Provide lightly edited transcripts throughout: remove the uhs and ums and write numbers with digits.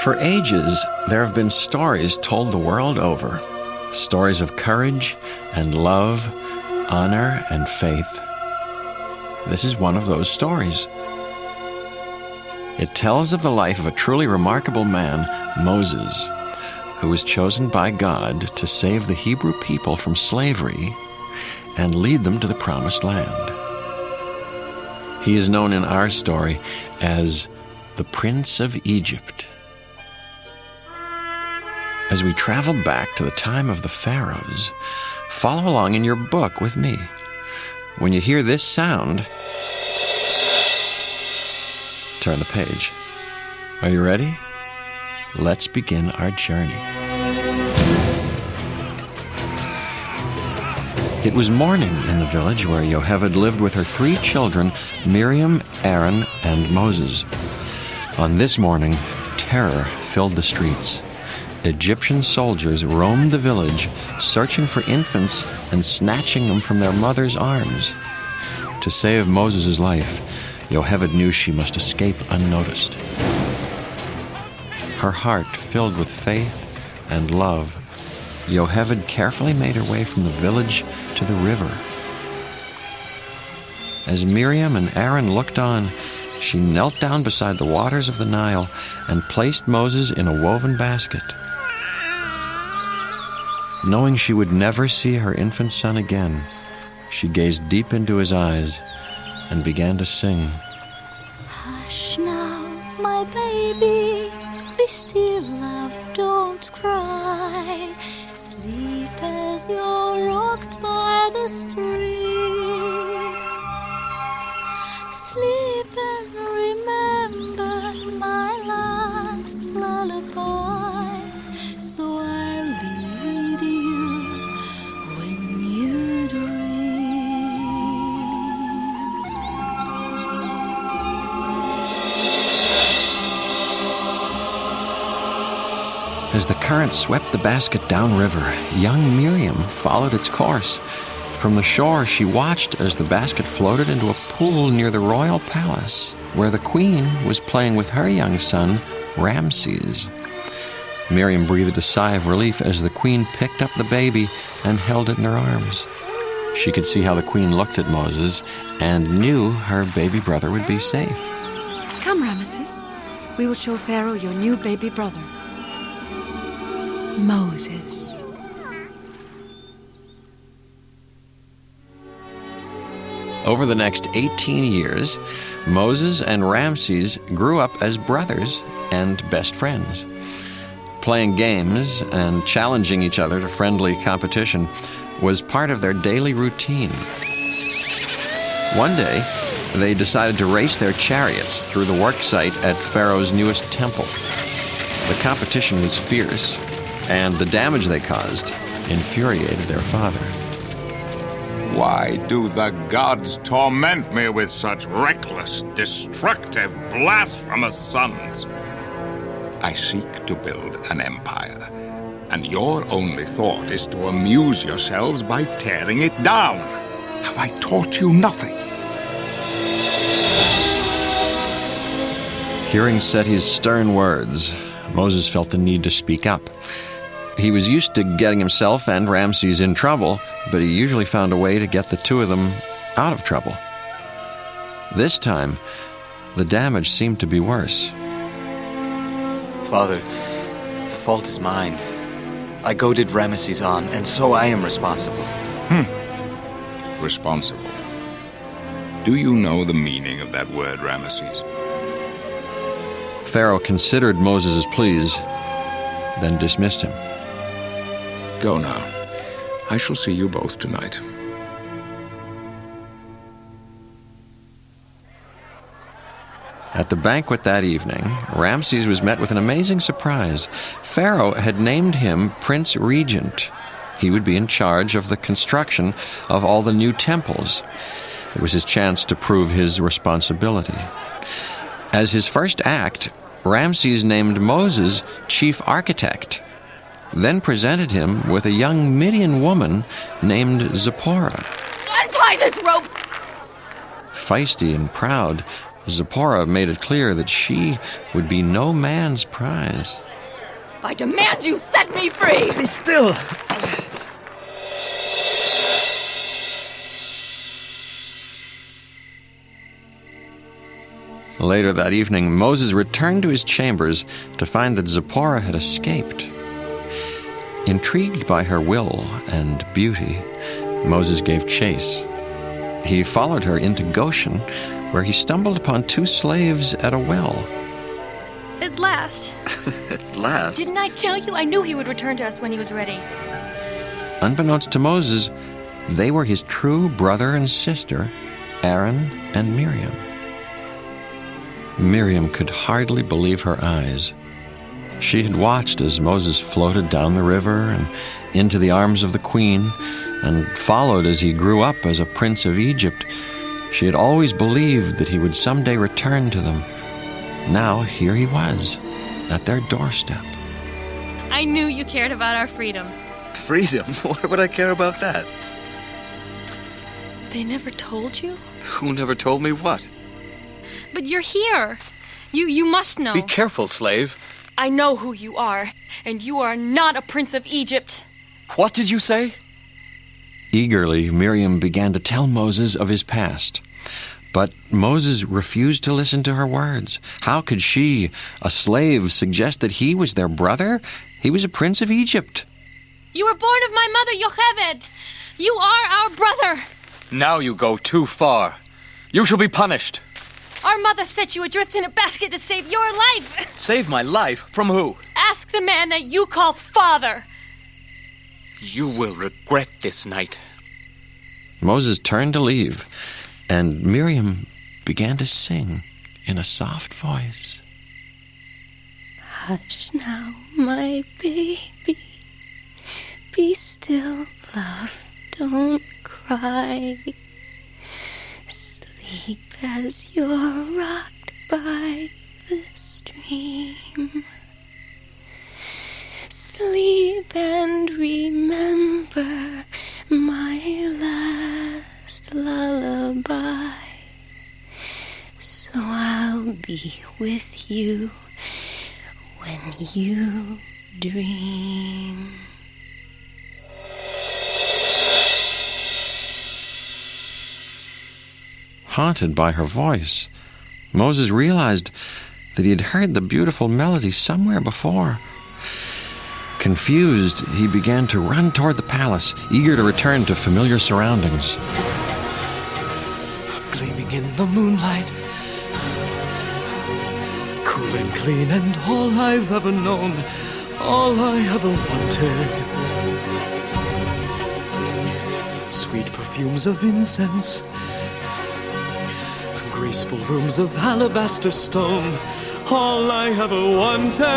For ages, there have been stories told the world over. Stories of courage and love, honor and faith. This is one of those stories. It tells of the life of a truly remarkable man, Moses, who was chosen by God to save the Hebrew people from slavery and lead them to the Promised Land. He is known in our story as the Prince of Egypt. As we travel back to the time of the pharaohs, follow along in your book with me. When you hear this sound, turn the page. Are you ready? Let's begin our journey. It was morning in the village where Yocheved lived with her 3 children, Miriam, Aaron, and Moses. On this morning, terror filled the streets. Egyptian soldiers roamed the village, searching for infants and snatching them from their mothers' arms. To save Moses' life, Yocheved knew she must escape unnoticed. Her heart filled with faith and love, Yocheved carefully made her way from the village to the river. As Miriam and Aaron looked on, she knelt down beside the waters of the Nile and placed Moses in a woven basket. Knowing she would never see her infant son again, she gazed deep into his eyes and began to sing. Hush now, my baby, be still, love, don't cry. Sleep as you're rocked by the stream. Sleep and remember my last lullaby. So I'll be with you when you dream. As the current swept the basket downriver, young Miriam followed its course. From the shore, she watched as the basket floated into a pool near the royal palace, where the queen was playing with her young son, Ramses. Miriam breathed a sigh of relief as the queen picked up the baby and held it in her arms. She could see how the queen looked at Moses and knew her baby brother would be safe. Come, Ramesses. We will show Pharaoh your new baby brother, Moses. Over the next 18 years, Moses and Ramses grew up as brothers and best friends. Playing games and challenging each other to friendly competition was part of their daily routine. One day, they decided to race their chariots through the work site at Pharaoh's newest temple. The competition was fierce, and the damage they caused infuriated their father. Why do the gods torment me with such reckless, destructive, blasphemous sons? I seek to build an empire, and your only thought is to amuse yourselves by tearing it down. Have I taught you nothing? Hearing Seti's stern words, Moses felt the need to speak up. He was used to getting himself and Ramses in trouble, but he usually found a way to get the two of them out of trouble. This time, the damage seemed to be worse. Father, the fault is mine. I goaded Ramesses on, and so I am responsible. Responsible. Do you know the meaning of that word, Ramesses? Pharaoh considered Moses' pleas, then dismissed him. Go now. I shall see you both tonight. At the banquet that evening, Ramses was met with an amazing surprise. Pharaoh had named him Prince Regent. He would be in charge of the construction of all the new temples. It was his chance to prove his responsibility. As his first act, Ramses named Moses chief architect, then presented him with a young Midian woman named Zipporah. Untie this rope! Feisty and proud, Zipporah made it clear that she would be no man's prize. I demand you set me free! Be still! Later that evening, Moses returned to his chambers to find that Zipporah had escaped. Intrigued by her will and beauty, Moses gave chase. He followed her into Goshen, where he stumbled upon 2 slaves at a well. At last. At last? Didn't I tell you? I knew he would return to us when he was ready. Unbeknownst to Moses, they were his true brother and sister, Aaron and Miriam. Miriam could hardly believe her eyes. She had watched as Moses floated down the river and into the arms of the queen, and followed as he grew up as a prince of Egypt. She had always believed that he would someday return to them. Now here he was, at their doorstep. I knew you cared about our freedom. Freedom? Why would I care about that? They never told you? Who never told me what? But you're here. You must know. Be careful, slave. I know who you are, and you are not a prince of Egypt. What did you say? Eagerly, Miriam began to tell Moses of his past. But Moses refused to listen to her words. How could she, a slave, suggest that he was their brother? He was a prince of Egypt. You were born of my mother, Yocheved. You are our brother. Now you go too far. You shall be punished. Our mother set you adrift in a basket to save your life. Save my life? From who? Ask the man that you call father. You will regret this night. Moses turned to leave, and Miriam began to sing in a soft voice. Hush now, my baby. Be still, love. Don't cry. Sleep as you're rocked by the stream. Sleep and remember my last lullaby. So I'll be with you when you dream. Haunted by her voice, Moses realized that he had heard the beautiful melody somewhere before. Confused, he began to run toward the palace, eager to return to familiar surroundings. Gleaming in the moonlight, cool and clean, and all I've ever known, all I ever wanted. Sweet perfumes of incense, graceful rooms of alabaster stone, all I ever wanted.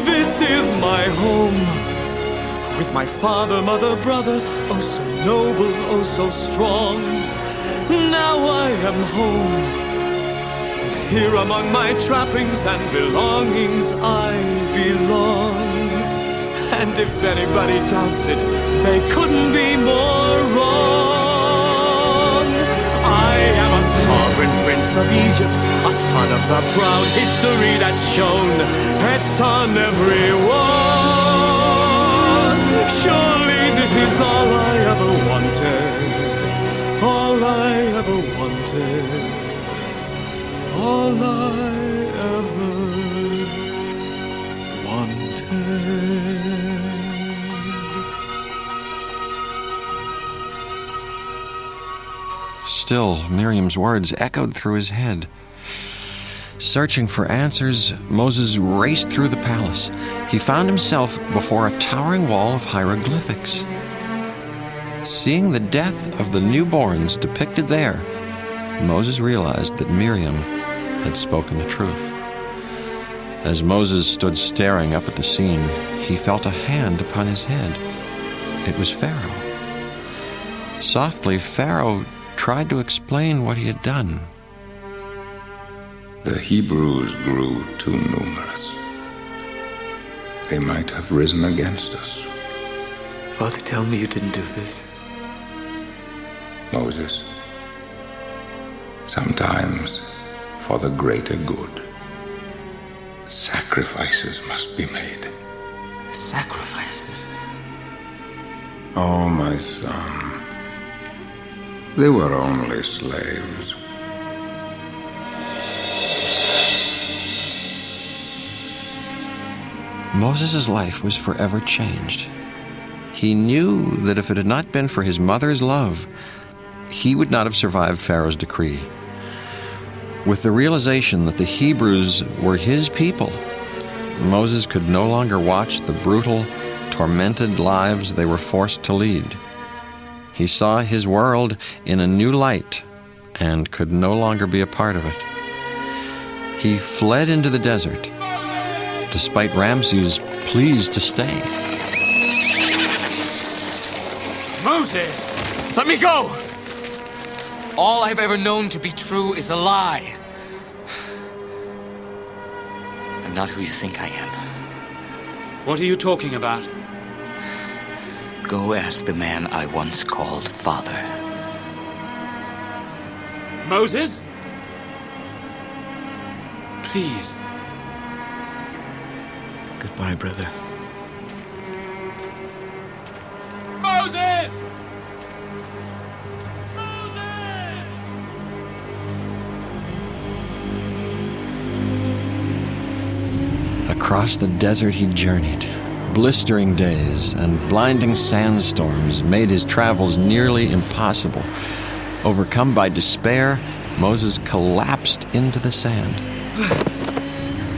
This is my home, with my father, mother, brother, oh so noble, oh so strong. Now I am home, here among my trappings and belongings I belong. And if anybody doubts it, they couldn't be more wrong. I am a sovereign prince of Egypt, a son of the proud history that's shown, etched on every wall. Surely this is all I ever wanted, all I ever wanted, all I ever wanted. Still, Miriam's words echoed through his head. Searching for answers, Moses raced through the palace. He found himself before a towering wall of hieroglyphics. Seeing the death of the newborns depicted there, Moses realized that Miriam had spoken the truth. As Moses stood staring up at the scene, he felt a hand upon his head. It was Pharaoh. Softly, Pharaoh tried to explain what he had done. The Hebrews grew too numerous. They might have risen against us. Father, tell me you didn't do this. Moses, Sometimes, for the greater good, sacrifices must be made. Sacrifices? Oh, my son, they were only slaves. Moses' life was forever changed. He knew that if it had not been for his mother's love, he would not have survived Pharaoh's decree. With the realization that the Hebrews were his people, Moses could no longer watch the brutal, tormented lives they were forced to lead. He saw his world in a new light and could no longer be a part of it. He fled into the desert, despite Ramses' pleas to stay. Moses! Let me go! All I've ever known to be true is a lie. I'm not who you think I am. What are you talking about? Go ask the man I once called father. Moses? Please. Goodbye, brother. Moses! Across the desert he journeyed. Blistering days and blinding sandstorms made his travels nearly impossible. Overcome by despair, Moses collapsed into the sand.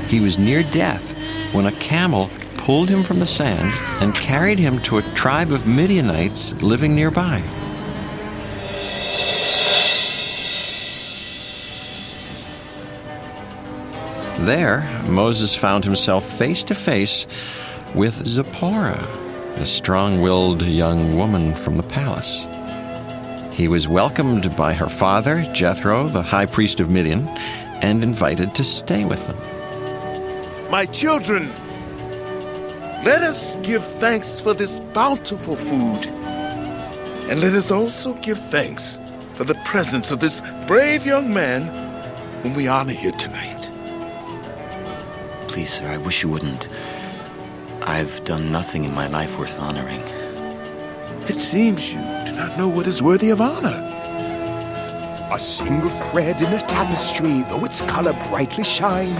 He was near death when a camel pulled him from the sand and carried him to a tribe of Midianites living nearby. There, Moses found himself face to face with Zipporah, the strong-willed young woman from the palace. He was welcomed by her father, Jethro, the high priest of Midian, and invited to stay with them. My children, let us give thanks for this bountiful food. And let us also give thanks for the presence of this brave young man whom we honor here tonight. Please, sir, I wish you wouldn't. I've done nothing in my life worth honoring. It seems you do not know what is worthy of honor. A single thread in a tapestry, though its color brightly shine,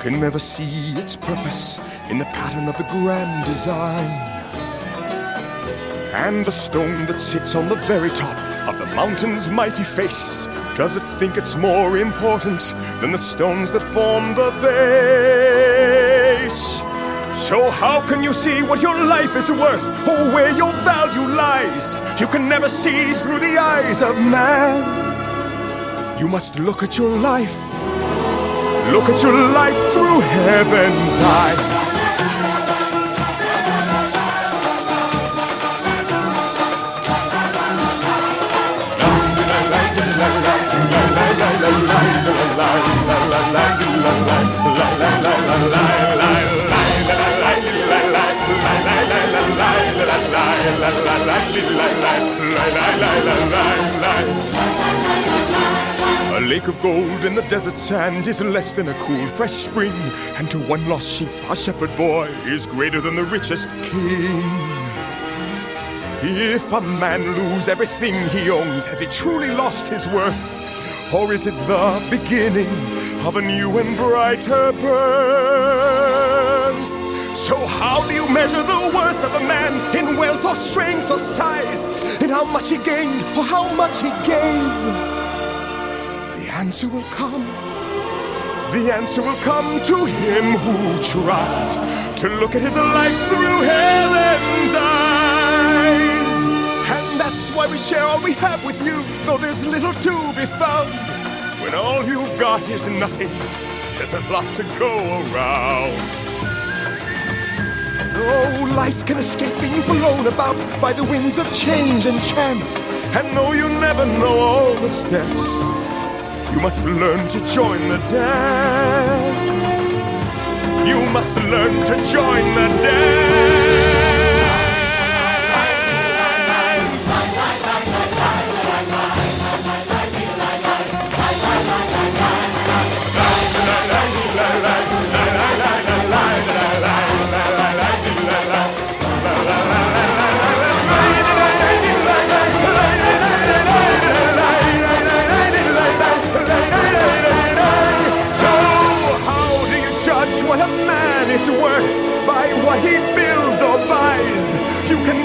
can never see its purpose in the pattern of the grand design. And the stone that sits on the very top of the mountain's mighty face, does it think it's more important than the stones that form the base? So how can you see what your life is worth, or where your value lies? You can never see through the eyes of man. You must look at your life. Look at your life through heaven's eyes. A lake of gold in the desert sand is less than a cool, fresh spring, and to one lost sheep, a shepherd boy is greater than the richest king. If a man lose everything he owns, has he truly lost his worth? Or is it the beginning of a new and brighter birth? So how do you measure the worth of a man in wealth or strength or size? In how much he gained or how much he gave? The answer will come. The answer will come to him who tries to look at his life through heaven's eyes. And that's why we share all we have with you, though there's little to be found. When all you've got is nothing, there's a lot to go around. No life can escape being blown about by the winds of change and chance. And though you never know all the steps, you must learn to join the dance. You must learn to join the dance.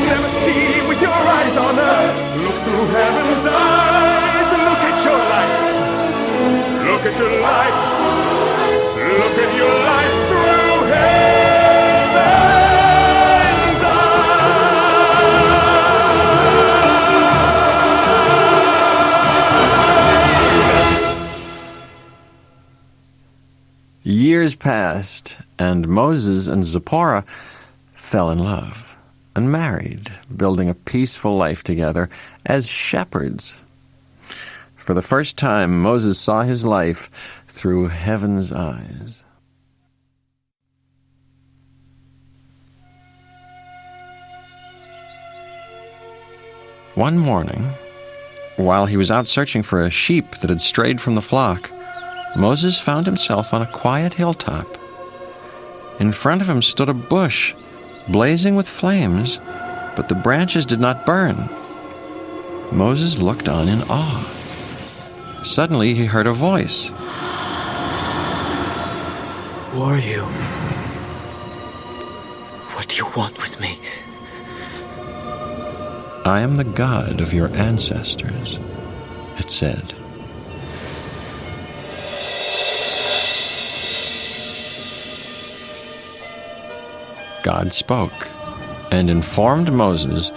never see with your eyes on earth. Look through heaven's eyes and look at your life. Look at your life. Look at your life through heaven's eyes. Years passed, and Moses and Zipporah fell in love and married, building a peaceful life together as shepherds. For the first time, Moses saw his life through heaven's eyes. One morning, while he was out searching for a sheep that had strayed from the flock, Moses found himself on a quiet hilltop. In front of him stood a bush, blazing with flames, but the branches did not burn. Moses looked on in awe. Suddenly he heard a voice. Who are you? What do you want with me? I am the God of your ancestors, it said. God spoke and informed Moses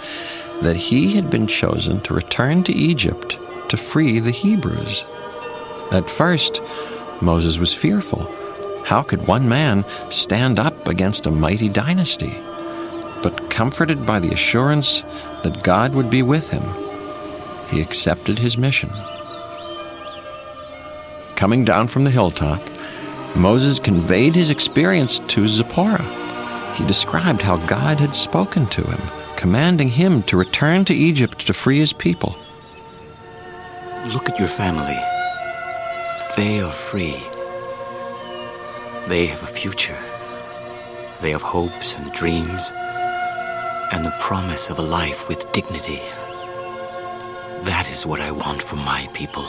that he had been chosen to return to Egypt to free the Hebrews. At first, Moses was fearful. How could one man stand up against a mighty dynasty? But comforted by the assurance that God would be with him, he accepted his mission. Coming down from the hilltop, Moses conveyed his experience to Zipporah. He described how God had spoken to him, commanding him to return to Egypt to free his people. Look at your family. They are free. They have a future. They have hopes and dreams, and the promise of a life with dignity. That is what I want for my people.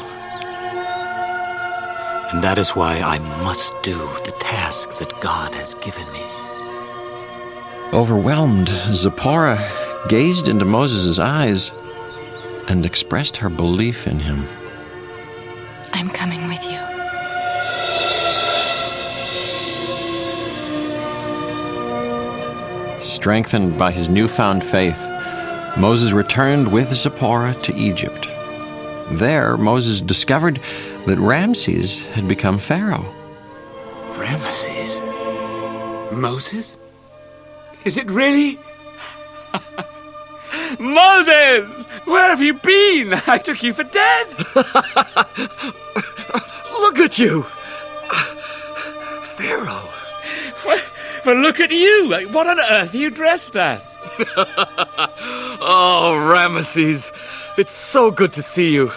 And that is why I must do the task that God has given me. Overwhelmed, Zipporah gazed into Moses' eyes and expressed her belief in him. I'm coming with you. Strengthened by his newfound faith, Moses returned with Zipporah to Egypt. There, Moses discovered that Ramses had become Pharaoh. Ramses? Moses? Is it really? Moses! Where have you been? I took you for dead. Look at you! Pharaoh. But look at you! What on earth are you dressed as? Oh, Ramesses, it's so good to see you.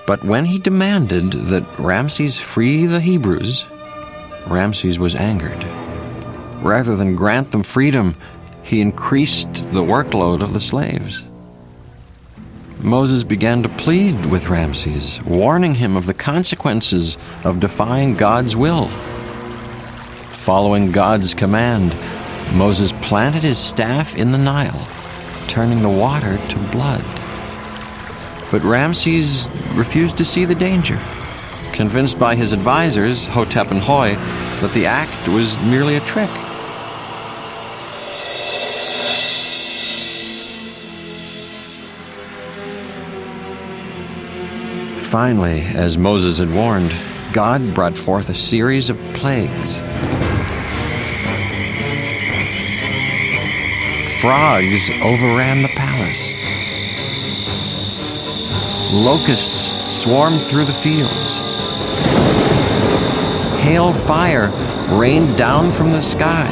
But when he demanded that Ramses free the Hebrews, Ramses was angered. Rather than grant them freedom, he increased the workload of the slaves. Moses began to plead with Ramses, warning him of the consequences of defying God's will. Following God's command, Moses planted his staff in the Nile, turning the water to blood. But Ramses refused to see the danger, convinced by his advisors, Hotep and Hoi, that the act was merely a trick. Finally, as Moses had warned, God brought forth a series of plagues. Frogs overran the palace. Locusts swarmed through the fields. Hail fire rained down from the sky.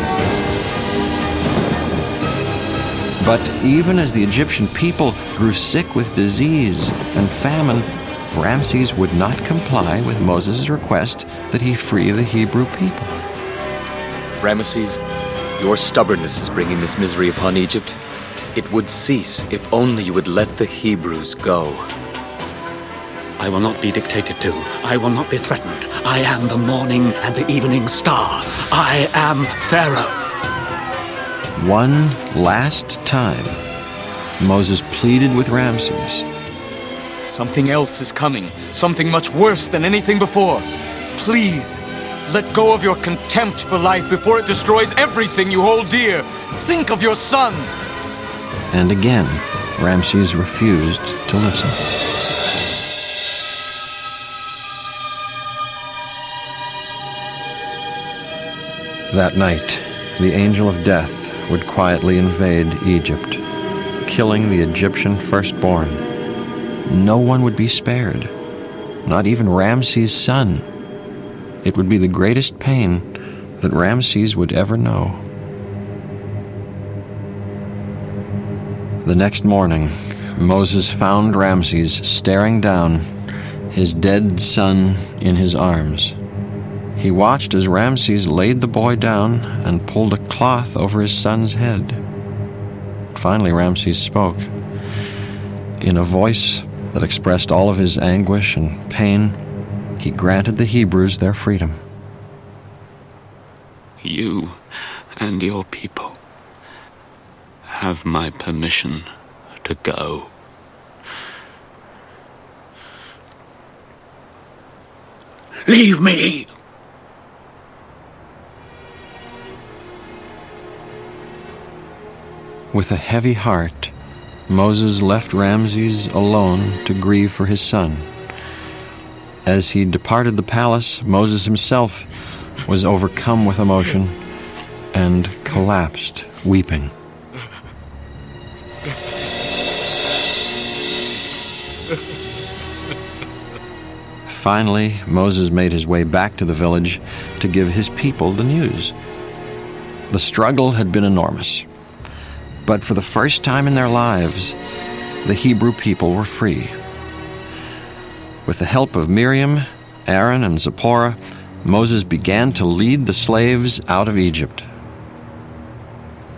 But even as the Egyptian people grew sick with disease and famine, Ramses would not comply with Moses' request that he free the Hebrew people. Ramesses, your stubbornness is bringing this misery upon Egypt. It would cease if only you would let the Hebrews go. I will not be dictated to. I will not be threatened. I am the morning and the evening star. I am Pharaoh. One last time, Moses pleaded with Ramses. Something else is coming. Something much worse than anything before. Please, let go of your contempt for life before it destroys everything you hold dear. Think of your son. And again, Ramses refused to listen. That night, the angel of death would quietly invade Egypt, killing the Egyptian firstborn. No one would be spared, not even Ramses' son. It would be the greatest pain that Ramses would ever know. The next morning, Moses found Ramses staring down, his dead son in his arms. He watched as Ramses laid the boy down and pulled a cloth over his son's head. Finally, Ramses spoke. In a voice that expressed all of his anguish and pain, he granted the Hebrews their freedom. You and your people have my permission to go. Leave me! With a heavy heart, Moses left Ramses alone to grieve for his son. As he departed the palace, Moses himself was overcome with emotion and collapsed, weeping. Finally, Moses made his way back to the village to give his people the news. The struggle had been enormous, but for the first time in their lives, the Hebrew people were free. With the help of Miriam, Aaron, and Zipporah, Moses began to lead the slaves out of Egypt.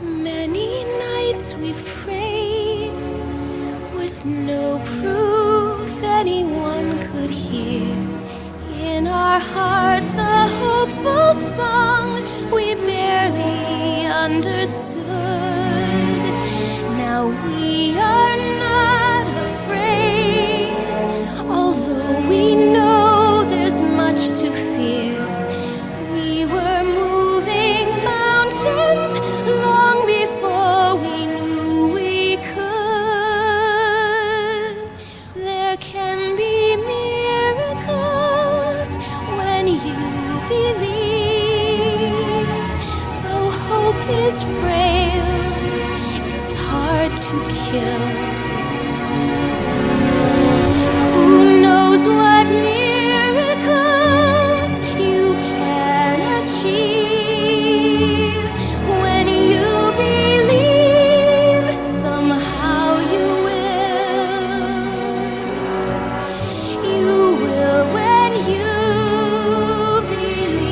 Many nights we've prayed with no proof anyone could hear. In our hearts a hopeful song we barely understood. Now we are not afraid, although we know there's much to fear. We were moving mountains long before we knew we could. There can be miracles when you believe. Though hope is frail, it's hard to kill. Who knows what miracles you can achieve when you believe? Somehow you will when you believe.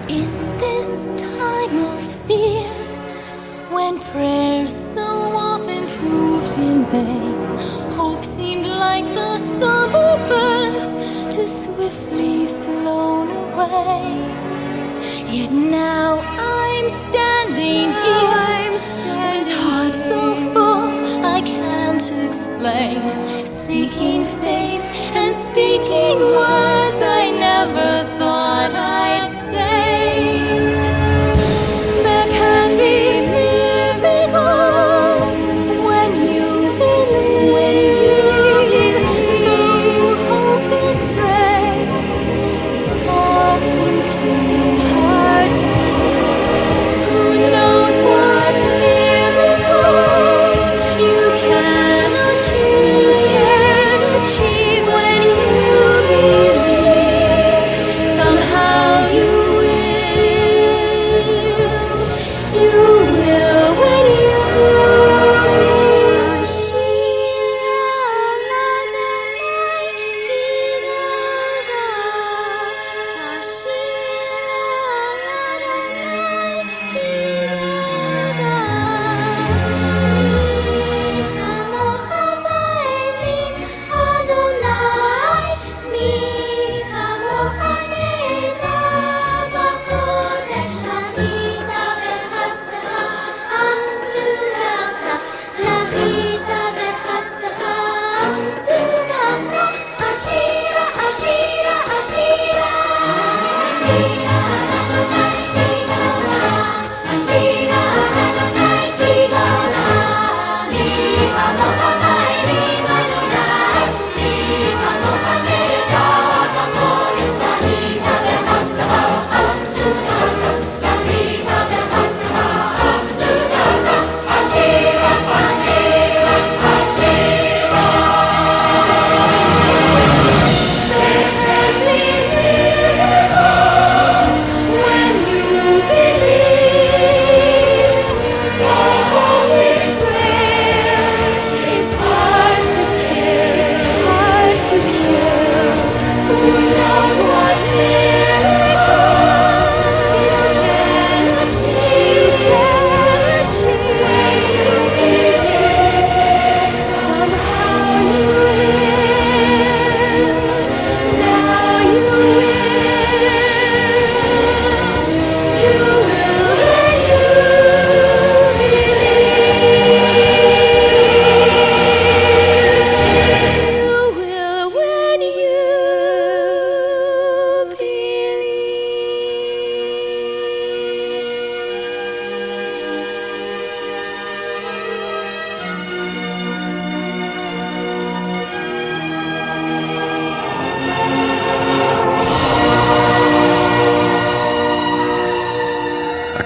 In this time of fear, when prayers so often proved in vain, hope seemed like the summer birds too swiftly flown away. Yet now I'm standing here with heart so full I can't explain, seeking faith and speaking words I never thought I'd say. There can be miracles when you believe. Though hope is frail, it's hard to keep. Who knows what miracles you can achieve when you believe?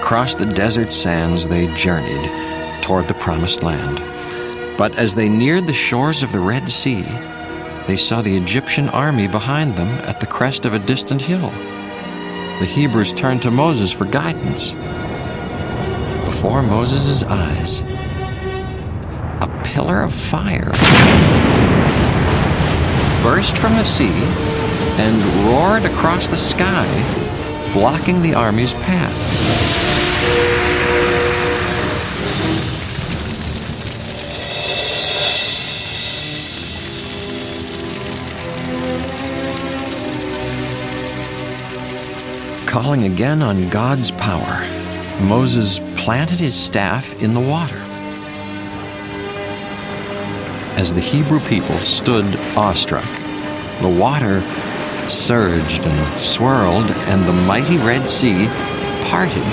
across the desert sands they journeyed toward the promised land. But as they neared the shores of the Red Sea, they saw the Egyptian army behind them at the crest of a distant hill. The Hebrews turned to Moses for guidance. Before Moses' eyes, a pillar of fire burst from the sea and roared across the sky, blocking the army's path. Calling again on God's power, Moses planted his staff in the water. As the Hebrew people stood awestruck, the water surged and swirled, and the mighty Red Sea parted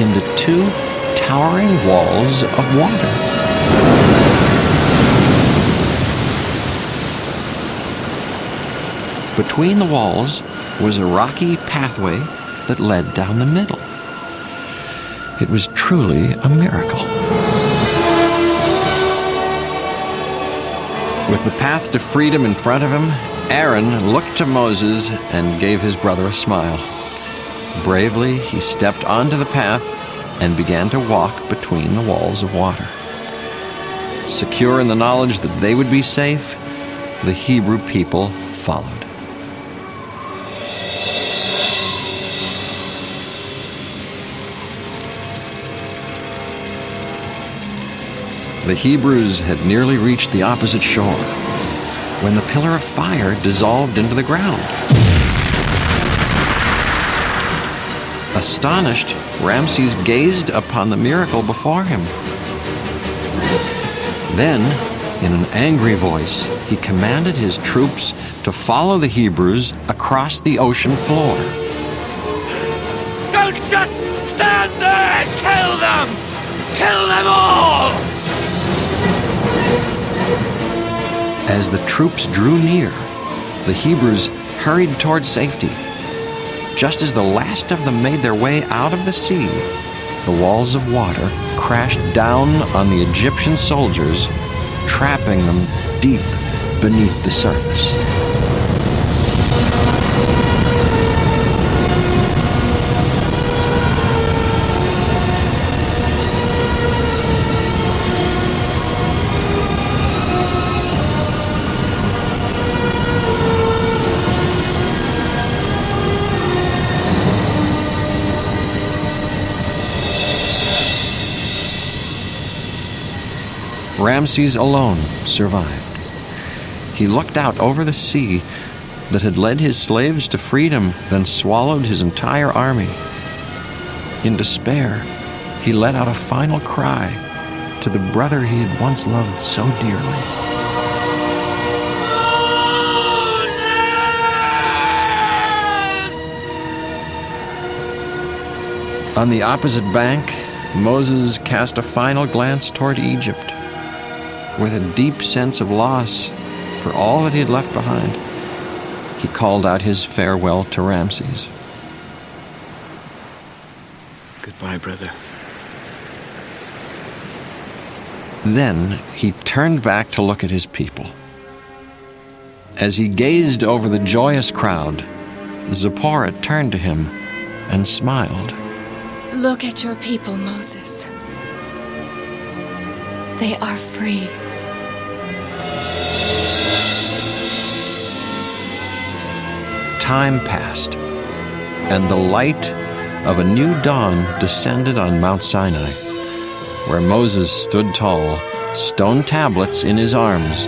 into two towering walls of water. Between the walls was a rocky pathway that led down the middle. It was truly a miracle. With the path to freedom in front of him, Aaron looked to Moses and gave his brother a smile. Bravely, he stepped onto the path and began to walk between the walls of water. Secure in the knowledge that they would be safe, the Hebrew people followed. The Hebrews had nearly reached the opposite shore when the pillar of fire dissolved into the ground. Astonished, Ramses gazed upon the miracle before him. Then, in an angry voice, he commanded his troops to follow the Hebrews across the ocean floor. Don't just stand there! Kill them! Kill them all! As the troops drew near, the Hebrews hurried toward safety. Just as the last of them made their way out of the sea, the walls of water crashed down on the Egyptian soldiers, trapping them deep beneath the surface. Ramses alone survived. He looked out over the sea that had led his slaves to freedom, then swallowed his entire army. In despair, he let out a final cry to the brother he had once loved so dearly. Moses! On the opposite bank, Moses cast a final glance toward Egypt. With a deep sense of loss for all that he had left behind, he called out his farewell to Ramses. Goodbye, brother. Then he turned back to look at his people. As he gazed over the joyous crowd, Zipporah turned to him and smiled. Look at your people, Moses. They are free. Time passed, and the light of a new dawn descended on Mount Sinai, where Moses stood tall, stone tablets in his arms.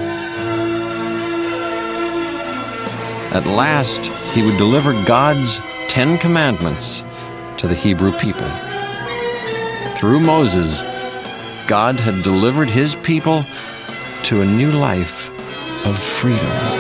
At last, he would deliver God's 10 commandments to the Hebrew people. Through Moses, God had delivered his people to a new life of freedom.